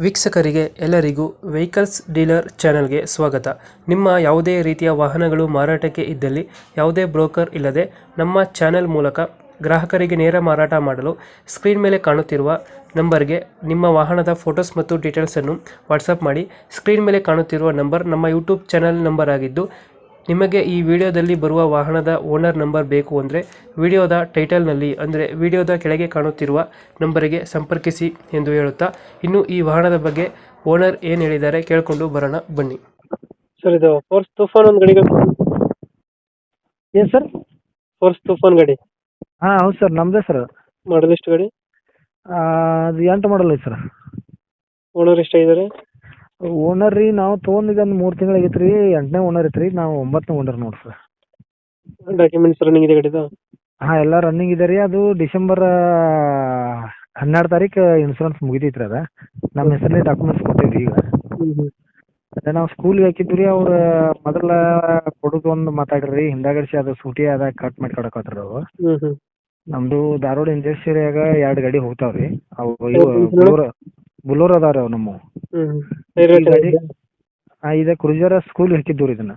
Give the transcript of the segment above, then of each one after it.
ವೀಕ್ಷಕರಿಗೆ ಎಲ್ಲರಿಗೂ vehicles dealer ಚಾನೆಲ್ಗೆ ಸ್ವಾಗತ. ನಿಮ್ಮ ಯಾವುದೇ ರೀತಿಯ ವಾಹನಗಳು ಮಾರಾಟಕ್ಕೆ ಇದ್ದಲ್ಲಿ ಯಾವುದೇ ಬ್ರೋಕರ್ ಇಲ್ಲದೆ ನಮ್ಮ ಚಾನೆಲ್ ಮೂಲಕ ಗ್ರಾಹಕರಿಗೆ ನೇರ ಮಾರಾಟ ಮಾಡಲು ಸ್ಕ್ರೀನ್ ಮೇಲೆ ಕಾಣುತ್ತಿರುವ ನಂಬರ್ಗೆ ನಿಮ್ಮ ವಾಹನದ ಫೋಟೋಸ್ ಮತ್ತು ಡೀಟೇಲ್ಸನ್ನು ವಾಟ್ಸಪ್ ಮಾಡಿ. ಸ್ಕ್ರೀನ್ ಮೇಲೆ ಕಾಣುತ್ತಿರುವ ನಂಬರ್ ನಮ್ಮ ಯೂಟ್ಯೂಬ್ ಚಾನೆಲ್ ನಂಬರ್ ಆಗಿದ್ದು, ನಿಮಗೆ ಈ ವಿಡಿಯೋದಲ್ಲಿ ಬರುವ ವಾಹನದ ಓನರ್ ನಂಬರ್ ಬೇಕು ಅಂದರೆ ವಿಡಿಯೋದ ಟೈಟಲ್ನಲ್ಲಿ ಅಂದರೆ ವಿಡಿಯೋದ ಕೆಳಗೆ ಕಾಣುತ್ತಿರುವ ನಂಬರಿಗೆ ಸಂಪರ್ಕಿಸಿ ಎಂದು ಹೇಳುತ್ತಾ, ಇನ್ನು ಈ ವಾಹನದ ಬಗ್ಗೆ ಓನರ್ ಏನು ಹೇಳಿದ್ದಾರೆ ಕೇಳಿಕೊಂಡು ಬರೋಣ ಬನ್ನಿ. ಸರ್, ಇದು ಫೋರ್ಸ್ ತೂಫಾನ್ ಒಂದು ಗಾಡಿ ಏನು ಸರ್? ಫೋರ್ಸ್ ತೂಫಾನ್ ಗಾಡಿ ಹಾಂ ಹೌದು ಸರ್, ನಮ್ಮದೇ ಸರ್. ಮಾಡಲ್ ಎಷ್ಟು ಗಾಡಿ? ಅದು 8 ಮಾಡಲ್ ಐತೆ ಸರ್. ಓನರ್ ಎಷ್ಟಾಗಿದ್ದಾರೆ? ಓನರ್ ರೀ ನಾವು ತೊಗೊಂಡಿದ್ದು ಒಂದು 3 ತಿಂಗಳು ಆಗೈತೆ ರೀ. 8ನೇ ಓನರ್ ಐತೆ ರೀ, ನಾವು 9ನೇ ಓನರ್ ನೋಡಿ ಸರ್. ಡಾಕ್ಯುಮೆಂಟ್ಸ್ ರನ್ನಿಂಗ್ ಇದೆ ಗಾಡಿದು? ಹಾಂ, ಎಲ್ಲ ರನ್ನಿಂಗ್ ಇದೆ ರೀ. ಅದು ಡಿಸೆಂಬರ್ 12 ತಾರೀಕು ಇನ್ಸೂರೆನ್ಸ್ ಮುಗಿದೈತೆ ರೀ. ಅದು ನಮ್ಮ ಹೆಸರಲ್ಲಿ ಡಾಕ್ಯುಮೆಂಟ್ಸ್ ಕೊಟ್ಟಿವಿ ಈಗ. ಅದೇ ನಾವು ಸ್ಕೂಲ್ಗೆ ಹಾಕಿದ್ವಿ ರೀ. ಅವ್ರು ಮೊದಲ ಕೊಡೋದು ಒಂದು ಮಾತಾಡ್ರಿ, ಹಿಂದಾಗಡಿಸಿ ಅದು ಸೂಟಿ ಅದ ಕಟ್ ಮಾಡಿ ಕೊಡಕತ್ತಾರೆ ಅವು. ನಮ್ಮದು ಧಾರವಾಡ ಇಂಡಸ್ಟ್ರಿಯಾಗ 2 ಗಾಡಿ ಹೋಗ್ತಾವೆ ರೀ. ಅವು ಬುಲೋರ್ ಅದಾವ ರೀ ಅವು ನಮ್ಮ. ಗಾಡಿ ಇದೆ ಕ್ರೂಸರ್. ಸ್ಕೂಲ್ ಹಾಕಿದ್ದು ರೀ ಇದನ್ನ.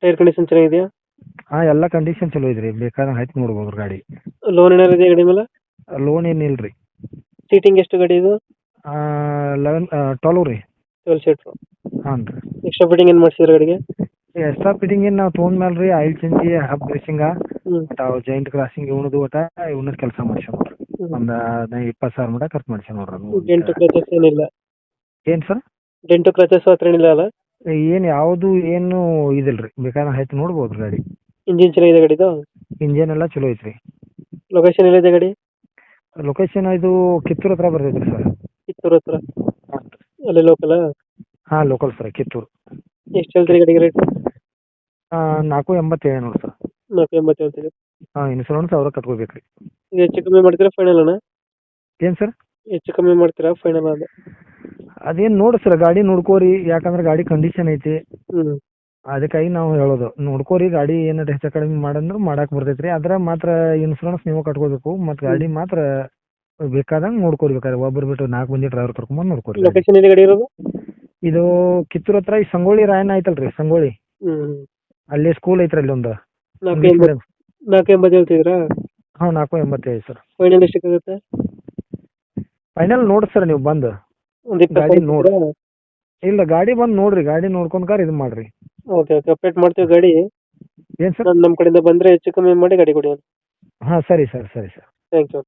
ಟೈರ್ ಕಂಡೀಷನ್ ಚೆನ್ನಾಗಿದೆಯಾ? ಹಾಂ, ಎಲ್ಲ ಕಂಡೀಷನ್ ಚಲೋ ಇದೆ ರೀ. ಬೇಕಾದ್ರೆ ಹಾಕಿ ನೋಡ್ಬೋದು ಗಾಡಿ. ಲೋನ್ ಏನಾರು ಇದೆಯಾ ಗಾಡಿ ಮೇಲೆ? ಲೋನ್ ಏನಿಲ್ಲ ರೀ. ಸೀಟಿಂಗ್ ಎಷ್ಟು ಗಾಡಿ ಇದು? 12 ರೀ. 12 ಸೀಟ್ರು. ಹಾಂ ರೀ. ಎಕ್ಸ್ಟ್ರಾ ಫಿಟ್ಟಿಂಗ್ ಏನು ಮಾಡ್ಸಿದ್ರೆ ಗಾಡಿಗೆ? ಎಕ್ಸ್ಟ್ರಾ ಫಿಟ್ಟಿಂಗ್ ಏನು ನಾವು ತೊಗೊಂಡ್ಮೇಲೆ ರೀ ಆಯಿಲ್ ಚೇಂಜ್, ಹಬ್ ಬ್ರೇಸಿಂಗ, ಮತ್ತು ಜಾಯಿಂಟ್ ಕ್ರಾಸಿಂಗ್ ಇವನದು ಒಟ್ಟ ಇವನದು ಕೆಲಸ ಮಾಡ್ಸ್ಯಾನ ನೋಡ್ರಿ. ಒಂದು 20,000 ಮಟ್ಟ ಖರ್ಚು ಮಾಡ್ಸ್ಯಾನ ನೋಡ್ರಿ. ಡೆಂಟು ಕ್ರಚಸ್ ಏನಿಲ್ಲ? ಏನು ಸರ್? ಡೆಂಟು ಕ್ರಚಸ್ ಹತ್ರ ಏನಿಲ್ಲ ಅಲ್ಲ? ಏನು ಯಾವುದು ಏನು ಇದಿಲ್ಲ ರೀ. ಬೇಕಾದ್ರೆ ಆಯ್ತು ನೋಡ್ಬೋದು ಗಾಡಿ. ಇಂಜಿನ್ ಚೆನ್ನಾಗಿದೆ ಗಾಡಿದು? ಇಂಜನ್ ಎಲ್ಲ ಚಲೋ ಐತ್ರಿ. ಲೊಕೇಶನ್ ಎಲ್ಲಿದೆ ಗಾಡಿ? ಲೊಕೇಶನ್ ಇದು ಕಿತ್ತೂರು ಹತ್ರ ಬರ್ತೈತೆ ರೀ ಸರ್. ಕಿತ್ತೂರು ಹತ್ರ? ಅಲ್ಲಿ ಲೋಕಲ್? ಹಾಂ, ಲೋಕಲ್ ಸರ್, ಕಿತ್ತೂರು. ಎಷ್ಟು ಹೇಳ್ತೀರಿ ಗಾಡಿಗೆ ರೇಟ್? 487 ನೋಡಿ ಸರ್. 480 ಹೇಳ್ತೀರಿ? ಹಾಂ, ಇನ್ಸೂರೆನ್ಸ್ ಅವ್ರ ಕಟ್ಕೋಬೇಕು ರೀ. ಇದು ಹೆಚ್ಚು ಕಮ್ಮಿ ಮಾಡ್ತೀರಾ ಫೈನಲ್ ಅಣ್ಣ? ಏನು ಸರ್? ಹೆಚ್ಚು ಕಮ್ಮಿ ಮಾಡ್ತೀರಾ ಫೈನಲ್ ಅದು? ಅದೇನು ನೋಡಿ ಸರ್, ಗಾಡಿ ನೋಡ್ಕೋರಿ. ಯಾಕಂದ್ರೆ ಗಾಡಿ ಕಂಡೀಷನ್ ಐತಿ. ಅದಕ್ಕಾಗಿ ನಾವು ಹೇಳೋದು ನೋಡ್ಕೋರಿ. ಗಾಡಿ ಏನಾರು ಹೆಚ್ಚು ಕಡಿಮೆ ಮಾಡಂದ್ರೆ ಮಾಡಕ್ಕೆ ಬರ್ತೈತೆ ರೀ. ಅದ್ರ ಮಾತ್ರ ಇನ್ಸೂರೆನ್ಸ್ ನೀವು ಕಟ್ಕೋಬೇಕು. ಮತ್ತು ಗಾಡಿ ಮಾತ್ರ ಬೇಕಾದಂಗೆ ನೋಡ್ಕೊಡ್ಬೇಕಾದ್ರೆ ಒಬ್ಬರು ಬಿಟ್ಟು 4 ಮಂದಿ ಡ್ರೈವರ್ ಕರ್ಕೊಂಬಂದು ನೋಡ್ಕೊರಿ. ಲೊಕೇಶನ್ ಎಲ್ಲಿ ಗಾಡಿ ಇರೋದು? ಇದು ಕಿತ್ತೂರು ಹತ್ರ ಈ ಸಂಗೊಳ್ಳಿ ರಾಯಣ್ಣ ಐತಲ್ರಿ, ಸಂಗೊಳ್ಳಿ ಅಲ್ಲಿ ಸ್ಕೂಲ್ ಐತ್ರಿ. ಅಲ್ಲಿ ಒಂದು 480 ಹೇಳ್ತಿದ್ರಾ? ಹಾಂ, 485 ಸರ್. ಫೈನಲ್ ಎಷ್ಟಕ್ಕಾಗುತ್ತೆ? ಫೈನಲ್ ನೋಡಿ ಸರ್, ನೀವು ಬಂದು ಒಂದು ಗಾಡಿ ನೋಡಿ. ಇಲ್ಲ, ಗಾಡಿ ಬಂದು ನೋಡ್ರಿ. ಗಾಡಿ ನೋಡ್ಕೊಂಡ್ಕಾರ ಇದು ಮಾಡ್ರಿ. ಓಕೆ ಓಕೆ, ಅಪ್ಡೇಟ್ ಮಾಡ್ತೀವಿ ಗಾಡಿ. ಏನು ಸರ್? ನಮ್ಮ ಕಡೆಯಿಂದ ಬಂದರೆ ಹೆಚ್ಚು ಕಮ್ಮಿ ಮಾಡಿ ಗಾಡಿ ಕೊಡಿ. ಹಾಂ, ಸರಿ ಸರ್, ಸರಿ ಸರ್. Thank you.